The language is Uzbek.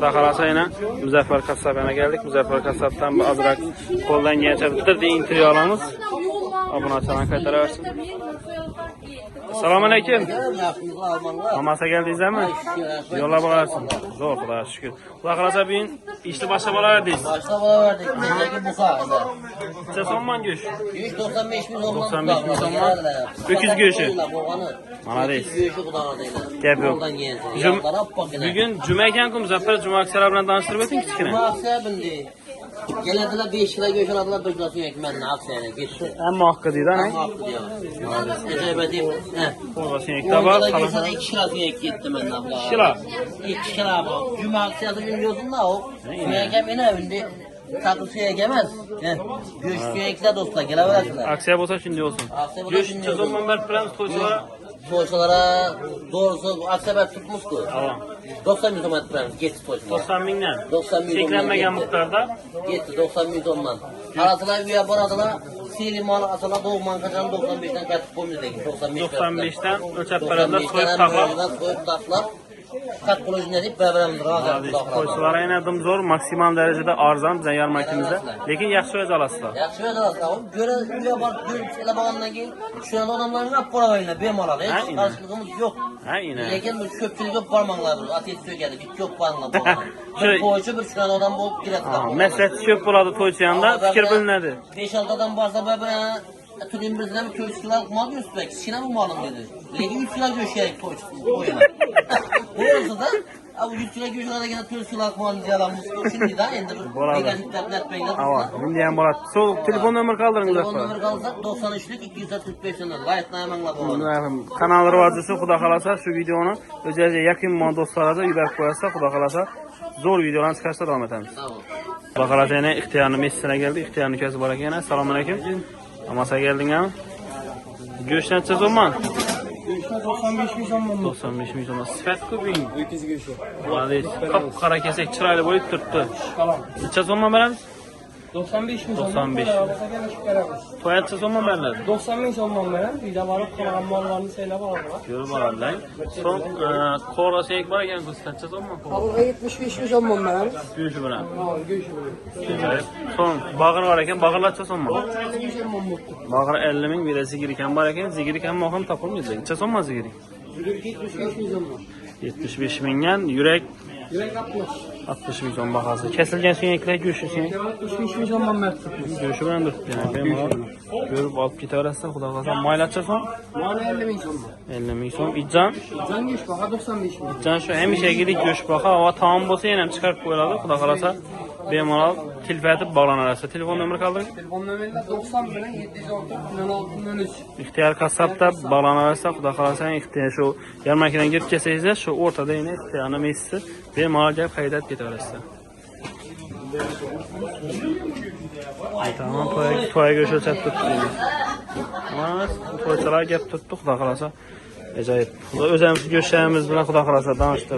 Xudo xolasa yana Muzaffar Kassobga keldik. Muzaffar Kassobdan bir azroq qo'ldan kelgancha bitta intervyu olamiz. Obunachilarni qaytaraversin. Assalomu alaykum. Mamasa keldingizmi? Yo'llar bo'larsin. Zo'r, Xudoga shukr. Xudo xolasa bugun ishni boshlab olaverdik. Boshlab olaverdik. Bizga buqa. Necha so'mman go'sht? 95 ming so'mman. 95 ming so'mman. Öküz go'shti. Malades. Gap yo'q. Bugun juma ekan-ku, Muzaffar juma aksiyalari bilan tanishtirib o'ting kichkina. Juma aksiya bunday. Keladilar 5 kilo go'sht oladilar, 1 kilo suyak mendan aksiyaga ketdi. Hamma haqqi deydi-a. Hamma haqqi deydi. Ajoyib deb. Qo'rg'a suyakda bor, qalasan 2 kilo suyak ketdi mendan. 2 kilo. 2 kilo bor. Juma aksiyasi yurgizdim-da o. Suyak meni endi tatlı suyak emas. Go'sht suyaklar do'stlar, kelaverasizlar. Aksiya bo'lsa shunday bo'lsin. Go'sht so'mman berib beramiz to'ychilarga. To'ychilara doğrusu aksiya tutmuş-ku. 90 ming so'm beramiz, ketdi to'ychilar. 90 mingdan. 90 ming. Cheklanmagan miqdorda Ketdi 90 ming so'mdan. Qarasizlar, uya boradilar. Selimal atalar doğman qachon 95 dan katib qo'ymiz lekin 95 dan o'lchab beradilar, so'yib taqlab. Qat qilishni deb beramiz, rozi. To'ychilar yana zo'r, maksimal darajada arzon bizning yarmarkamizda, lekin yaxshi o'z olasizlar. Yaxshi o'z olasizlar. Uya borib ko'rib kelgandan keyin shu odamlarni olib boraveringlar, bemalol. Hech qarshiligimiz yo'q. Ha, ina. Lekin bu ko'pchilikka bormanglar, atet so'kadi, bitta ko'p bormanglar. To'ychi bir shunaqa odam bo'lib kelasizlar. Maslahat ko'p bo'ladi to'ychi yonda, fikr bilinadi. 5-6 odam borsa bilan Turin bizden köşküler mal göstermek, kichkina bu malım dedi. Lekin 3 kilo go'sht kerak to'ychiga. Bo'lsa da, bu 3 kilo go'sht oladigan köşküler mal deyalamiz. Shunday-da endi bir negativlar aytmanglar. Ha, endi ham bo'ladi. So'l telefon nomer qoldiringiz. Telefon nomer qolsa 93lik 245 dan laytnaymanlar bo'ladi. Kanal rivojlanishi Xudo xolasa shu videoni o'zingizga yaqin do'stlarga yuborib qo'yasiz, Xudo xolasa zo'r videolarni chiqarishda davom etamiz. Xudo xolasa yana ixtiyorni Messina keldi, ixtiyorni ukasi bor ekan. Assalomu alaykum. Amasa geldingmi? Go'sht necha so'mman? Go'shtni 95 ming so'mman. 95 ming so'mman. Sifat ko'ping. Öküz go'shti. Malades. Qop-qora kesak chiroyli bo'lib turibdi. Necha so'mman beramiz? 95 ming 95. To'y necha so'mman beriladi? 90 ming so'mman beramiz. Uyda borib qolgan mollarni saylab oladilar. Ko'rib oladilar. So'ng qo'rg'a suyak bor ekan, necha so'mman? Qo'rg'a 75 ming so'mman beramiz. Go'shti bilan. Ha, go'shti bilan. So'ng bag'ir bor ekan, bag'irlar necha so'mman? 50 ming so'mman bo'pti. Bag'ir 50 ming, bir zigirik ham bor ekan, zigirik ham ham topilmaydi. Necha so'mman zigirik? 75 ming so'mman. 75 mingdan, yurak 60 ming so'm bahası. Kesilgan suyaklar go'shti suyak. 75 ming so'mman berdi. Go'shti bilan turibdi. Bemalol ko'rib olib ketaverasizlar, Xudo xolasa. Maylacha so'm? Mana 50 ming so'mman. 50 ming so'm. Ijjon? Ijjon go'sht baho 95 ming. Ijjon shu hamishagilik go'sht baho va taom bo'lsa ham chiqarib qo'yiladi, Xudo xolasa. Bemalol tilfatib bog'lanaverasiz. Telefon nomeri qoldiring. Telefon nomerlar 90 bilan 716 06 Ixtiyor Kassobda bog'lanaversa, Xudo xolasa, ixtiyor shu yarmarkadan kirib kelsangiz, shu o'rtada yana ixtiyorni messisi bemalol gap haydab ketaverasiz. Tamam, to'yga go'sht o'chab turibdi. Mana to'ychilar gap turibdi, Xudo xolasa. Ajoyib. O'zimiz go'shtlarimiz bilan Xudo xolasa tanishtirdik.